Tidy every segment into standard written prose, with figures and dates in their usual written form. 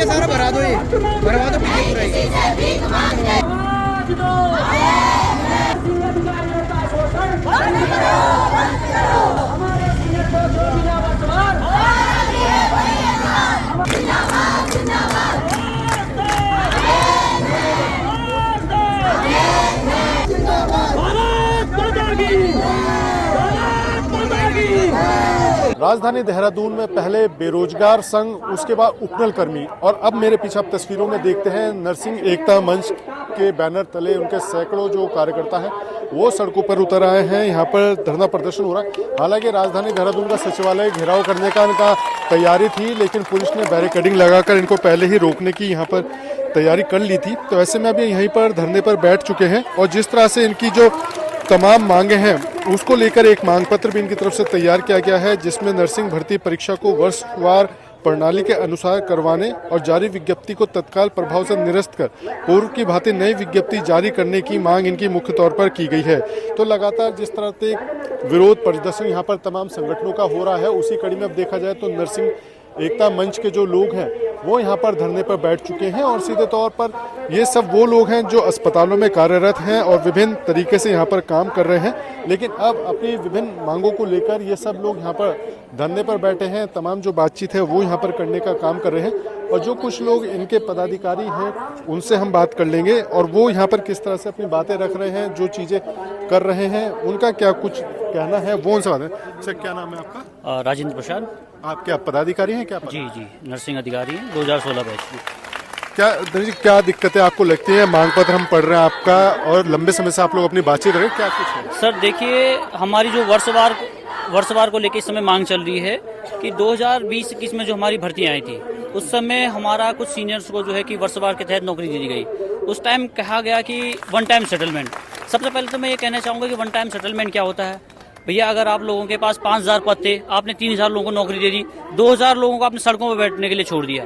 पीछे सारा भरा दो, ये भरवा दो पीछे पूरा राजधानी देहरादून में पहले बेरोजगार संघ, उसके बाद उपनल कर्मी और अब मेरे पीछे आप तस्वीरों में देखते हैं नरसिंह एकता मंच के बैनर तले उनके सैकड़ों जो कार्यकर्ता हैं वो सड़कों पर उतर आए हैं। यहाँ पर धरना प्रदर्शन हो रहा है। हालांकि राजधानी देहरादून का सचिवालय घेराव करने का इनका तैयारी थी, लेकिन पुलिस ने बैरिकेडिंग लगाकर इनको पहले ही रोकने की यहाँ पर तैयारी कर ली थी। तो ऐसे में अभी यहीं पर धरने पर बैठ चुके हैं और जिस तरह से इनकी जो तमाम मांगे हैं उसको लेकर एक मांग पत्र भी इनकी तरफ से तैयार किया गया है, जिसमें नर्सिंग भर्ती परीक्षा को वर्षवार प्रणाली के अनुसार करवाने और जारी विज्ञप्ति को तत्काल प्रभाव से निरस्त कर पूर्व की भांति नई विज्ञप्ति जारी करने की मांग इनकी मुख्य तौर पर की गई है। तो लगातार जिस तरह से विरोध प्रदर्शन यहाँ पर तमाम संगठनों का हो रहा है, उसी कड़ी में अब देखा जाए तो नर्सिंग एकता मंच के जो लोग हैं वो यहाँ पर धरने पर बैठ चुके हैं और सीधे तौर पर ये सब वो लोग हैं जो अस्पतालों में कार्यरत हैं और विभिन्न तरीके से यहाँ पर काम कर रहे हैं, लेकिन अब अपनी विभिन्न मांगों को लेकर ये सब लोग यहाँ पर धरने पर बैठे हैं। तमाम जो बातचीत है वो यहाँ पर करने का काम कर रहे हैं और जो कुछ लोग इनके पदाधिकारी हैं उनसे हम बात कर लेंगे और वो यहाँ पर किस तरह से अपनी बातें रख रहे हैं, जो चीज़ें कर रहे हैं, उनका क्या कुछ कहना है वो उनसे बात है। सर क्या नाम है आपका? राजेंद्र प्रसाद। आप क्या पदाधिकारी हैं? क्या जी नर्सिंग अधिकारी हैं 2016 बैच में। क्या दिक्कतें आपको लगती है? मांग पत्र हम पढ़ रहे हैं आपका और लंबे समय से आप लोग अपनी बातचीत रहे, क्या कुछ है? सर देखिए, हमारी जो वर्षवार को लेकर इस समय मांग चल रही है कि 2020-21 में जो हमारी भर्तियां आई थी उस समय हमारा कुछ सीनियर्स को जो है कि वर्षवार के तहत नौकरी दी गई। उस टाइम कहा गया कि वन टाइम सेटलमेंट। सबसे पहले तो मैं ये कहना चाहूँगा कि वन टाइम सेटलमेंट क्या होता है। भैया अगर आप लोगों के पास 5000 पद थे, आपने 3000 लोगों को नौकरी दे दी, 2000 लोगों को आपने सड़कों पर बैठने के लिए छोड़ दिया,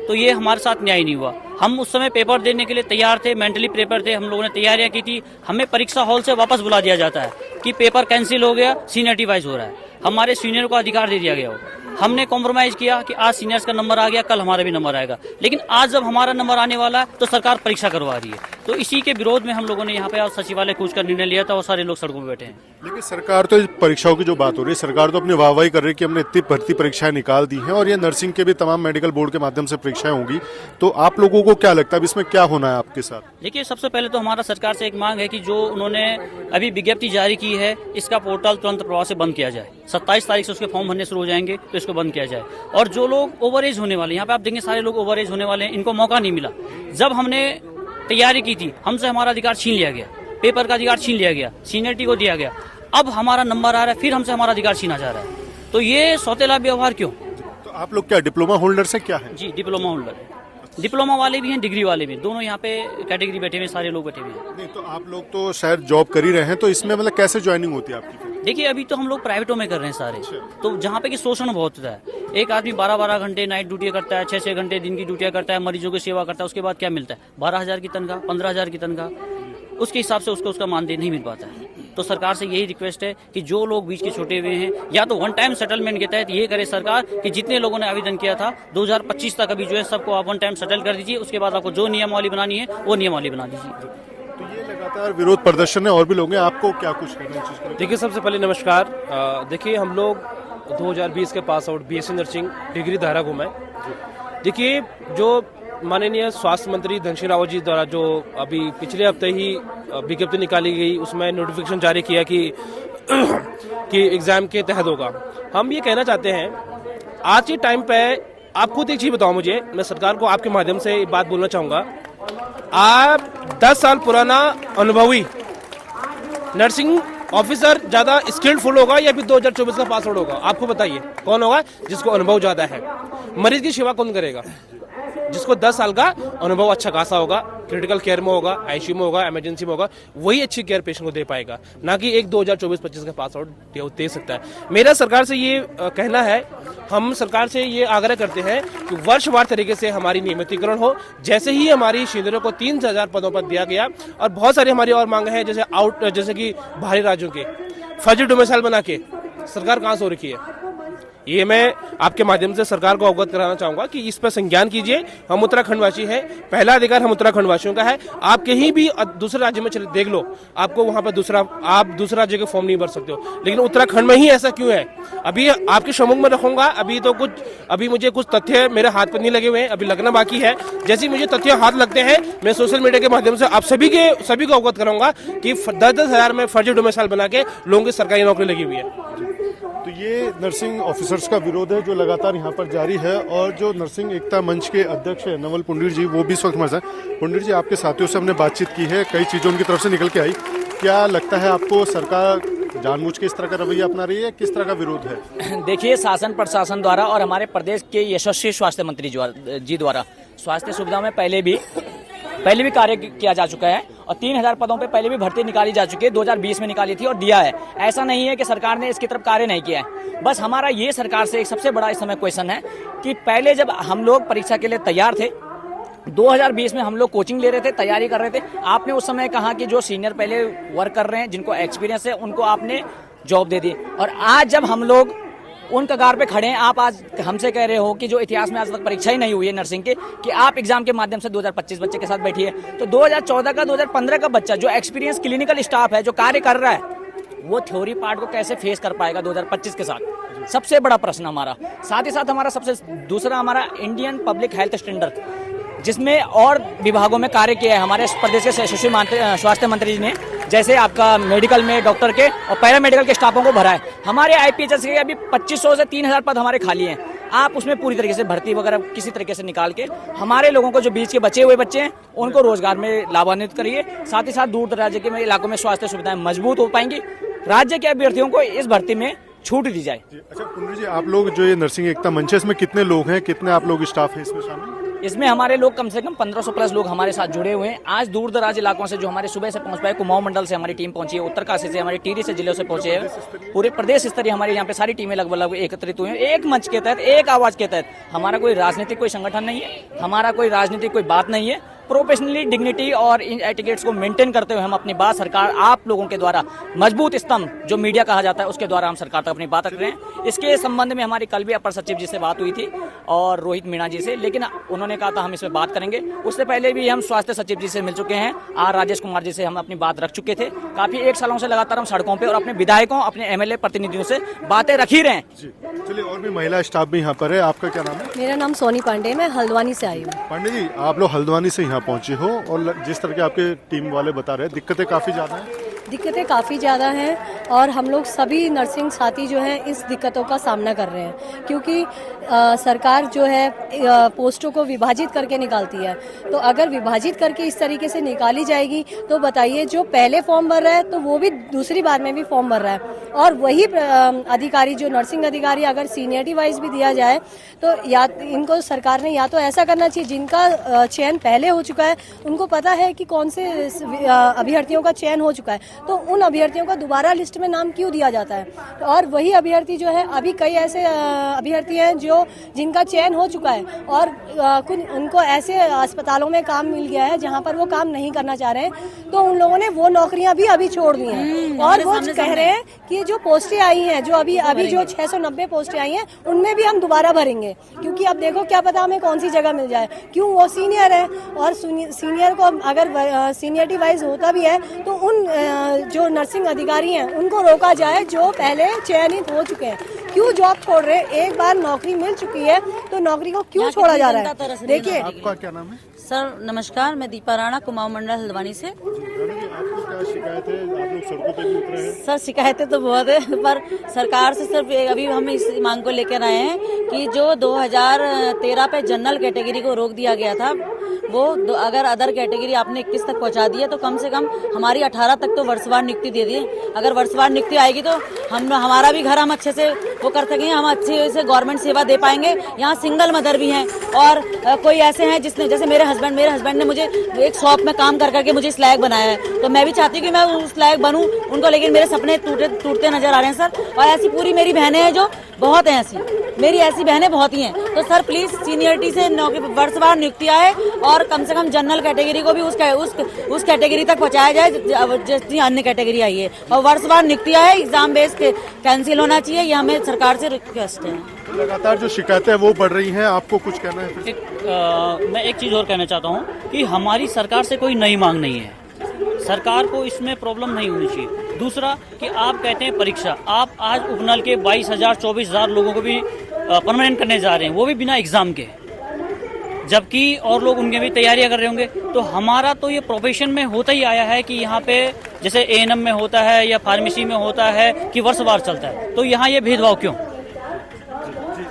तो ये हमारे साथ न्याय नहीं हुआ। हम उस समय पेपर देने के लिए तैयार थे, मेंटली प्रिपेयर थे, हम लोगों ने तैयारियां की थी। हमें परीक्षा हॉल से वापस बुला दिया जाता है कि पेपर कैंसिल हो गया, सीनियरिटी वाइज हो रहा है। हमारे सीनियर को अधिकार दे दिया गया हो। हमने कॉम्प्रोमाइज किया कि आज सीनियर्स का नंबर आ गया, कल हमारा भी नंबर आएगा, लेकिन आज जब हमारा नंबर आने वाला है तो सरकार परीक्षा करवा रही है। तो इसी के विरोध में हम लोगों ने यहाँ पे आज सचिवालय कूच कर निर्णय लिया था और सारे लोग सड़कों पर बैठे हैं। लेकिन सरकार तो परीक्षाओं की जो बात हो रही है, सरकार तो अपनी वाहवाही कर रही है कि हमने इतनी भर्ती परीक्षाएं निकाल दी हैं और ये नर्सिंग के भी तमाम मेडिकल बोर्ड के माध्यम से परीक्षाएं होंगी। तो आप लोगों को क्या लगता है इसमें क्या होना है आपके साथ? देखिए, सबसे पहले तो हमारा सरकार से एक मांग है कि जो उन्होंने अभी विज्ञप्ति जारी की है इसका पोर्टल तुरंत प्रभाव से बंद किया जाए। 27 तारीख से उसके फॉर्म भरने शुरू हो जाएंगे, तो इसको बंद किया जाए। और जो लोग ओवरेज होने वाले, यहाँ पे आप देखेंगे सारे लोग ओवरेज होने वाले हैं, इनको मौका नहीं मिला। जब हमने तैयारी की थी हमसे हमारा अधिकार छीन लिया गया, पेपर का अधिकार छीन लिया गया, सीनियरिटी को दिया गया। अब हमारा नंबर आ रहा है, फिर हमसे हमारा अधिकार छीना जा रहा है। तो ये सौतेला व्यवहार क्यों? तो आप लोग क्या डिप्लोमा होल्डर से क्या है? जी डिप्लोमा होल्डर है। डिप्लोमा वाले भी हैं, डिग्री वाले भी, दोनों यहाँ पे कैटेगरी बैठे हुए, सारे लोग बैठे हुए हैं। नहीं तो आप लोग तो शायद जॉब कर ही रहे हैं, तो इसमें मतलब कैसे ज्वाइनिंग होती है आपकी? देखिए, अभी तो हम लोग प्राइवेटों में कर रहे हैं सारे, तो जहाँ पे कि शोषण बहुत होता है। एक आदमी 12-12 घंटे नाइट ड्यूटी करता है, 6-6 घंटे दिन की ड्यूटियाँ करता है, मरीजों की सेवा करता है, उसके बाद क्या मिलता है? 12,000 की तनख्वाह, 15,000 की तनख्वाह, उसके हिसाब से उसका मानदेय नहीं मिल पाता है। तो सरकार से यही रिक्वेस्ट है कि जो लोग बीच के छूटे हुए हैं, या तो वन टाइम सेटलमेंट के तहत ये करे सरकार कि जितने लोगों ने आवेदन किया था 2025 तक अभी जो है सबको आप वन टाइम सेटल कर दीजिए। उसके बाद आपको जो नियमावली बनानी है वो नियमावली बना दीजिए। तो ये लगातार विरोध प्रदर्शन है और भी लोग हैं, आपको क्या कुछ करना है? देखिए, सबसे पहले नमस्कार। देखिए, हम लोग 2020 के pass out BSc nursing degree धारक हूँ मैं। देखिए, जो माननीय स्वास्थ्य मंत्री धन सिंह रावत जी द्वारा जो अभी पिछले हफ्ते ही विज्ञप्ति निकाली गई, उसमें नोटिफिकेशन जारी किया कि एग्जाम के तहत होगा। हम ये कहना चाहते हैं, आज के टाइम पे आप खुद एक चीज बताओ मुझे, मैं सरकार को आपके माध्यम से एक बात बोलना चाहूंगा। आप 10 साल पुराना अनुभवी नर्सिंग ऑफिसर ज्यादा स्किल्डफुल होगा या फिर 2024 का पास आउट होगा? आपको बताइए कौन होगा जिसको अनुभव ज्यादा है? मरीज की सेवा कौन करेगा? जिसको 10 साल का अनुभव अच्छा खासा होगा, क्रिटिकल केयर में होगा, आईसीयू में होगा, इमरजेंसी में होगा, वही अच्छी केयर पेशेंट को दे पाएगा, ना कि एक 2024-25 का पास आउट दे सकता है। मेरा सरकार से ये कहना है, हम सरकार से ये आग्रह करते हैं कि वर्षवार तरीके से हमारी नियमितीकरण हो। जैसे ही हमारी सीनियरों को 3000 पदों पर दिया गया, और बहुत सारी हमारी और मांगे हैं, जैसे कि बाहरी राज्यों के फर्जी डोमिसाइल बना के सरकार कहाँ से हो रखी है। ये मैं आपके माध्यम से सरकार को अवगत कराना चाहूंगा कि इस पर संज्ञान कीजिए। हम उत्तराखंडवासी हैं, पहला अधिकार हम उत्तराखंडवासियों का है। आप कहीं भी दूसरे राज्य में चले देख लो, आपको वहां पर आप दूसरे राज्य के फॉर्म नहीं भर सकते हो, लेकिन उत्तराखंड में ही ऐसा क्यों है? अभी आपके सम्मुख में रखूंगा। अभी मुझे कुछ तथ्य मेरे हाथ पर नहीं लगे हुए हैं, अभी लगना बाकी है। जैसे मुझे तथ्य हाथ लगते हैं, मैं सोशल मीडिया के माध्यम से आप सभी को अवगत कराऊंगा कि 10-10 हजार में फर्जी डोमिसाइल बना के लोगों की सरकारी नौकरी लगी हुई है। तो ये नर्सिंग ऑफिसर्स का विरोध है जो लगातार यहाँ पर जारी है। और जो नर्सिंग एकता मंच के अध्यक्ष है नवल पुंडीर जी, वो भी इस वक्त हमारे साथ। पुंडीर जी, आपके साथियों से हमने बातचीत की है, कई चीज़ों उनकी तरफ से निकल के आई। क्या लगता है आपको, सरकार जानबूझ के इस तरह का रवैया अपना रही है, किस तरह का विरोध है? देखिए, शासन प्रशासन द्वारा और हमारे प्रदेश के यशस्वी स्वास्थ्य मंत्री जी द्वारा स्वास्थ्य सुविधाओं में पहले भी कार्य किया जा चुका है और 3000 पदों पे पहले भी भर्ती निकाली जा चुकी है। 2020 में निकाली थी और दिया है। ऐसा नहीं है कि सरकार ने इसकी तरफ कार्य नहीं किया है। बस हमारा ये सरकार से एक सबसे बड़ा इस समय क्वेश्चन है कि पहले जब हम लोग परीक्षा के लिए तैयार थे, 2020 में हम लोग कोचिंग ले रहे थे, तैयारी कर रहे थे, आपने उस समय कहा कि जो सीनियर पहले वर्क कर रहे हैं, जिनको एक्सपीरियंस है, उनको आपने जॉब दे दी। और आज जब हम लोग उन कगार पे खड़े हैं, आप आज हमसे कह रहे हो कि जो इतिहास में आज तक परीक्षा ही नहीं हुई है नर्सिंग की, कि आप एग्जाम के माध्यम से 2025 बच्चे के साथ बैठिए। तो 2014 का 2015 का बच्चा जो एक्सपीरियंस क्लिनिकल स्टाफ है, जो कार्य कर रहा है, वो थ्योरी पार्ट को कैसे फेस कर पाएगा 2025 के साथ? सबसे बड़ा प्रश्न हमारा। साथ ही साथ हमारा दूसरा हमारा इंडियन पब्लिक हेल्थ स्टैंडर्ड, जिसमें और विभागों में कार्य किया है हमारे प्रदेश के यशस्वी स्वास्थ्य मंत्री जी ने, जैसे आपका मेडिकल में डॉक्टर के और पैरामेडिकल के स्टाफों को भरा है। हमारे आईपीएचएस के अभी 2500 से 3000 पद हमारे खाली हैं। आप उसमें पूरी तरीके से भर्ती वगैरह किसी तरीके से निकाल के हमारे लोगों को, जो बीच के बचे हुए बच्चे हैं, उनको रोजगार में लाभान्वित करिए। साथ ही साथ दूर दराज के इलाकों में स्वास्थ्य सुविधाएं मजबूत हो पाएंगी। राज्य के अभ्यर्थियों को इस भर्ती में छूट दी जाए। अच्छा पुंडीर जी, आप लोग जो ये नर्सिंग एकता मंच है, इसमें कितने लोग हैं, कितने आप लोग स्टाफ हैं इसमें शामिल? इसमें हमारे लोग कम से कम 1500 प्लस लोग हमारे साथ जुड़े हुए हैं। आज दूर दराज इलाकों से जो हमारे सुबह से पहुंच पाए, कुमाऊं मंडल से हमारी टीम पहुंची है, उत्तरकाशी से, हमारी टिहरी से जिलों से पहुंचे हैं। पूरे प्रदेश स्तरीय हमारे यहाँ पे सारी टीमें लगभग एकत्रित हुई हैं, एक मंच के तहत, एक आवाज के तहत। हमारा कोई राजनीतिक कोई संगठन नहीं है, हमारा कोई राजनीतिक कोई बात नहीं है। प्रोफेशनली डिग्निटी और इन एटिकेट्स को मेंटेन करते हुए हम अपनी बात सरकार, आप लोगों के द्वारा मजबूत स्तंभ जो मीडिया कहा जाता है, उसके द्वारा हम सरकार तक अपनी बात रख रहे हैं। इसके संबंध में हमारी कल भी अपर सचिव जी से बात हुई थी और रोहित मीणा जी से, लेकिन उन्होंने कहा था हम इसमें बात करेंगे। उससे पहले भी हम स्वास्थ्य सचिव जी से मिल चुके हैं, आर राजेश कुमार जी से हम अपनी बात रख चुके थे। काफी 1 सालों से लगातार हम सड़कों पे और अपने विधायकों, अपने एमएलए प्रतिनिधियों से बातें रख ही रहे हैं। चलिए, और भी महिला स्टाफ भी यहाँ पर है। आपका क्या नाम है? मेरा नाम सोनी पांडे, मैं हल्द्वानी से आई हूँ। पांडे जी, आप लोग हल्द्वानी से यहाँ पहुँचे हो और जिस तरह के आपके टीम वाले बता रहे हैं, दिक्कतें काफी ज्यादा हैं। दिक्कतें काफ़ी ज़्यादा हैं और हम लोग सभी नर्सिंग साथी जो हैं इस दिक्कतों का सामना कर रहे हैं, क्योंकि सरकार जो है पोस्टों को विभाजित करके निकालती है। तो अगर विभाजित करके इस तरीके से निकाली जाएगी तो बताइए, जो पहले फॉर्म भर रहा है तो वो भी दूसरी बार में भी फॉर्म भर रहा है, और वही अधिकारी जो नर्सिंग अधिकारी अगर सीनियरिटी वाइज भी दिया जाए तो या इनको सरकार ने या तो ऐसा करना चाहिए, जिनका चयन पहले हो चुका है उनको पता है कि कौन से अभ्यर्थियों का चयन हो चुका है, तो उन अभ्यर्थियों का दोबारा लिस्ट में नाम क्यों दिया जाता है? और वही अभ्यर्थी जो है, अभी कई ऐसे अभ्यर्थी हैं जिनका चयन हो चुका है और उनको ऐसे अस्पतालों में काम मिल गया है जहां पर वो काम नहीं करना चाह रहे हैं, तो उन लोगों ने वो नौकरियां भी अभी छोड़ दी हैं। और वो कह रहे हैं कि जो पोस्टें आई हैं, जो अभी जो 690 पोस्टें आई हैं, उनमें भी हम दोबारा भरेंगे, क्योंकि अब देखो क्या पता हमें कौन सी जगह मिल जाए। क्यों? वो सीनियर है और सीनियर को अगर सीनियरिटी वाइज होता भी है तो उन जो नर्सिंग अधिकारी हैं उनको रोका जाए जो पहले चयनित हो चुके हैं। क्यों जॉब छोड़ रहे? एक बार नौकरी मिल चुकी है तो नौकरी को क्यों छोड़ा जा रहा है? देखिए, आपका क्या नाम है? सर नमस्कार, मैं दीपा राणा, कुमाऊं मंडल हल्द्वानी से। आपको क्या शिकायत है? आप लोग सड़कों पे भी उतरे हैं। सर शिकायतें तो बहुत है, पर सरकार से सिर्फ अभी हम इस मांग को लेकर आए हैं कि जो 2013 पे जनरल कैटेगरी को रोक दिया गया था, वो अगर अदर कैटेगरी आपने 21 तक पहुंचा दी है तो कम से कम हमारी 18 तक तो वर्षवार नियुक्ति दे दी। अगर वर्षवार नियुक्ति आएगी तो हमारा भी घर हम अच्छे से वो कर सकेंगे, हम अच्छे से गवर्नमेंट सेवा दे पाएंगे। यहाँ सिंगल मदर भी हैं और कोई ऐसे हैं जिसने, जैसे मेरे हस्बैंड ने मुझे एक शॉप में काम कर करके मुझे इस लायक बनाया है, तो मैं भी चाहती हूँ कि मैं उस लायक बनूं उनको, लेकिन मेरे सपने टूटते नजर आ रहे हैं सर। और ऐसी पूरी मेरी बहनें हैं जो बहुत हैं, ऐसी मेरी ऐसी बहनें बहुत ही हैं। तो सर प्लीज सीनियरिटी से वर्षवार नियुक्ति आए और और कम से कम जनरल कैटेगरी को भी उस कैटेगरी तक पहुंचाया जाए जितनी अन्य कैटेगरी आई है। और वर्षवार नियुक्तियां है, एग्जाम बेस कैंसिल होना चाहिए, ये हमें सरकार से रिक्वेस्ट है। लगातार जो शिकायतें वो बढ़ रही हैं, आपको कुछ कहना है? मैं एक चीज और कहना चाहता हूँ कि हमारी सरकार से कोई नई मांग नहीं है, सरकार को इसमें प्रॉब्लम नहीं होनी चाहिए। दूसरा कि आप कहते हैं परीक्षा, आप आज उपनल के 22,000 24,000 लोगों को भी परमानेंट करने जा रहे हैं, वो भी बिना एग्जाम के, जबकि और लोग उनके भी तैयारियां कर रहे होंगे। तो हमारा तो ये प्रोफेशन में होता ही आया है कि यहाँ पे जैसे एएनएम में होता है या फार्मेसी में होता है कि वर्षवार चलता है, तो यहाँ ये भेदभाव क्यों?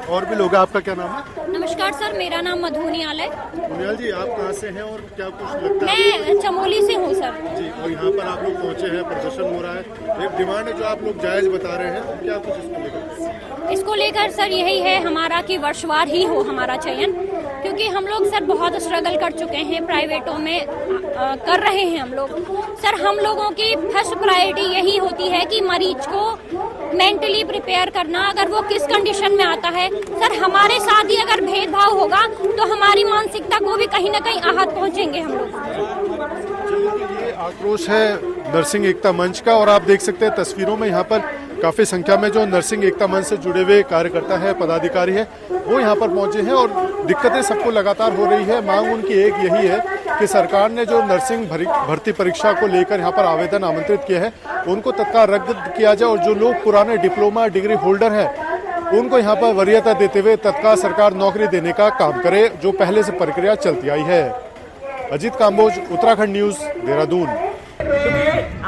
और भी लोग, आपका क्या नाम है? नमस्कार सर, मेरा नाम मधुनियाल है। मुनियाल जी, आप कहाँ से हैं और क्या कुछ लगता है? मैं चमोली से हूँ सर जी। और यहाँ पर आप लोग पहुँचे हैं, प्रदर्शन हो रहा है, एक डिमांड है जो आप लोग जायज बता रहे हैं, क्या कुछ इसको लेकर? इसको लेकर सर यही है हमारा कि वर्षवार ही हो हमारा चयन, क्योंकि हम लोग सर बहुत स्ट्रगल कर चुके हैं, प्राइवेटों में कर रहे हैं हम लोग। सर हम लोगों की फर्स्ट प्रायोरिटी यही होती है कि मरीज को मेंटली प्रिपेयर करना, अगर वो किस कंडीशन में आता है। सर हमारे साथ ही अगर भेदभाव होगा तो हमारी मानसिकता को भी कहीं ना कहीं आहत पहुंचेंगे हम लोग। ये आक्रोश है नर्सिंग एकता मंच का, और आप देख सकते हैं तस्वीरों में यहाँ पर काफी संख्या में जो नर्सिंग एकता मंच से जुड़े हुए कार्यकर्ता है, पदाधिकारी है, वो यहाँ पर पहुंचे हैं। और दिक्कतें सबको लगातार हो रही है। मांग उनकी एक यही है कि सरकार ने जो नर्सिंग भर्ती परीक्षा को लेकर यहाँ पर आवेदन आमंत्रित किया है, उनको तत्काल रद्द किया जाए, और जो लोग पुराने डिप्लोमा डिग्री होल्डर है उनको यहाँ पर वरीयता देते हुए तत्काल सरकार नौकरी देने का काम करे, जो पहले से प्रक्रिया चलती आई है। अजीत काम्बोज, उत्तराखंड न्यूज, देहरादून।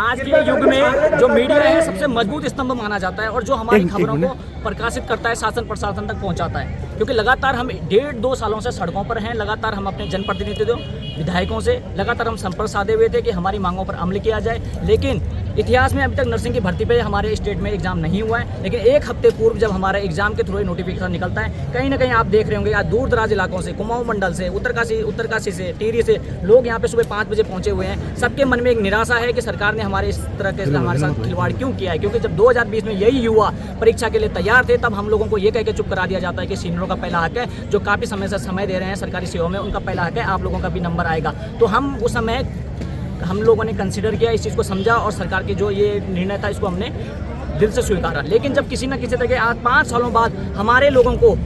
आज के युग में जो मीडिया है सबसे मजबूत स्तंभ माना जाता है और जो हमारी खबरों को प्रकाशित करता है, शासन प्रशासन तक पहुंचाता है। क्योंकि लगातार हम 1.5-2 सालों से सड़कों पर हैं, लगातार हम अपने जनप्रतिनिधियों विधायकों से लगातार हम संपर्क साधे हुए थे कि हमारी मांगों पर अमल किया जाए। लेकिन इतिहास में अभी तक नर्सिंग की भर्ती पे हमारे स्टेट में एग्जाम नहीं हुआ है। लेकिन एक हफ्ते पूर्व जब हमारा एग्जाम के थ्रू नोटिफिकेशन निकलता है, कहीं ना कहीं आप देख रहे होंगे आज दूर दराज इलाकों से, कुमाऊं मंडल से, उत्तरकाशी से, टिहरी से लोग यहाँ पे सुबह 5 बजे पहुंचे हुए हैं। सबके मन में एक निराशा है कि सरकार ने हमारे इस तरह के हमारे साथ खिलवाड़ क्यों किया है। क्योंकि जब 2020 में यही युवा परीक्षा के लिए तैयार थे, तब हम लोगों को ये कह के चुप करा दिया जाता है कि सीनियरों का पहला हक है, जो काफी समय से समय दे रहे हैं सरकारी सेवा में, उनका पहला हक है, आप लोगों का भी नंबर आएगा। तो हम उस समय हम लोगों ने कंसिडर किया, इस चीज़ को समझा और सरकार की जो ये निर्णय था इसको हमने दिल से स्वीकारा। लेकिन जब किसी न किसी तरह आज 5 सालों बाद हमारे लोगों को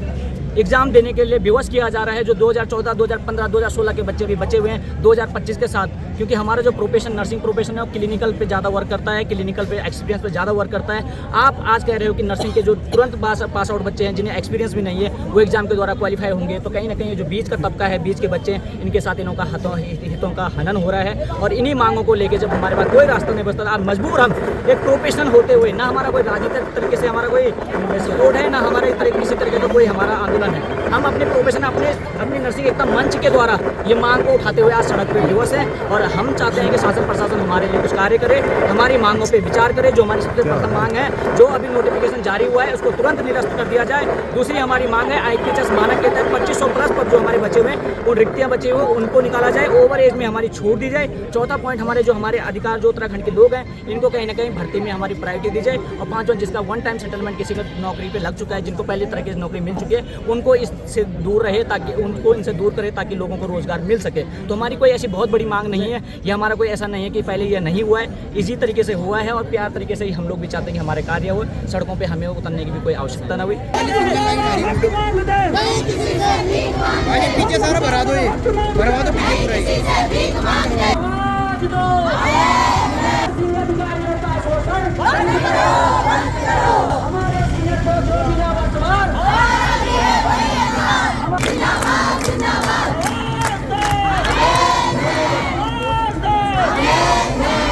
एग्जाम देने के लिए विवश किया जा रहा है, जो 2014, 2015, 2016 के बच्चे भी बचे हुए हैं 2025 के साथ, क्योंकि हमारा जो प्रोफेशन नर्सिंग प्रोफेशन है वो क्लिनिकल पे ज़्यादा वर्क करता है, क्लिनिकल पे एक्सपीरियंस पे ज़्यादा वर्क करता है। आप आज कह रहे हो कि नर्सिंग के जो तुरंत पास आउट बच्चे हैं, जिन्हें एक्सपीरियंस भी नहीं है, वो एग्जाम के द्वारा क्वालिफाई होंगे, तो कहीं ना कहीं जो बीच का तबका है, बीच के बच्चे हैं, इनके साथ इनों का हितों का हनन हो रहा है। और इन्हीं मांगों को लेकर जब हमारे पास कोई रास्ता नहीं बचता, आज मजबूर हम एक प्रोफेशनल होते हुए, ना हमारा कोई राजनीतिक तरीके से हमारा कोई सपोर्ट है, ना हमारे किसी तरीके का कोई हमारा आंदोलन है, हम अपने प्रोफेशन अपनी नर्सिंग एकता मंच के द्वारा ये मांग को उठाते हुए आज सड़क पर दिवस है। और हम चाहते हैं कि शासन प्रशासन हमारे लिए कुछ कार्य करे, हमारी मांगों पे विचार करे। जो हमारी सबसे प्रथम मांग है, जो अभी नोटिफिकेशन जारी हुआ है, उसको तुरंत निरस्त कर दिया जाए। दूसरी हमारी मांग है, IPHS मानक के तहत 2500 प्लस पर जो हमारे बचे हुए हैं, उन रिक्तियां बचे हुए उनको निकाला जाए, ओवर एज में हमारी छूट दी जाए। चौथा पॉइंट, हमारे जो हमारे अधिकार जो उत्तराखंड के लोग हैं, इनको कहीं ना कहीं भर्ती में हमारी प्रायोरिटी दी जाए। और 5वां, जिसका 1 टाइम सेटलमेंट किसी का नौकरी पे लग चुका है, जिनको पहले तरह की नौकरी मिल चुकी है, उनको इससे दूर रहे, ताकि उनको इनसे दूर करे, ताकि लोगों को रोजगार मिल सके। तो हमारी कोई ऐसी बहुत बड़ी मांग नहीं है, ये हमारा कोई ऐसा नहीं है कि पहले ये नहीं हुआ है, इसी तरीके से हुआ है और प्यार तरीके से ही हम लोग भी चाहते हैं कि हमारे कार्य हो, सड़कों पे हमें उतरने की भी कोई आवश्यकता न हुई। पीछे सारा भरा दो, ये भरवा दो पीछे पूरा।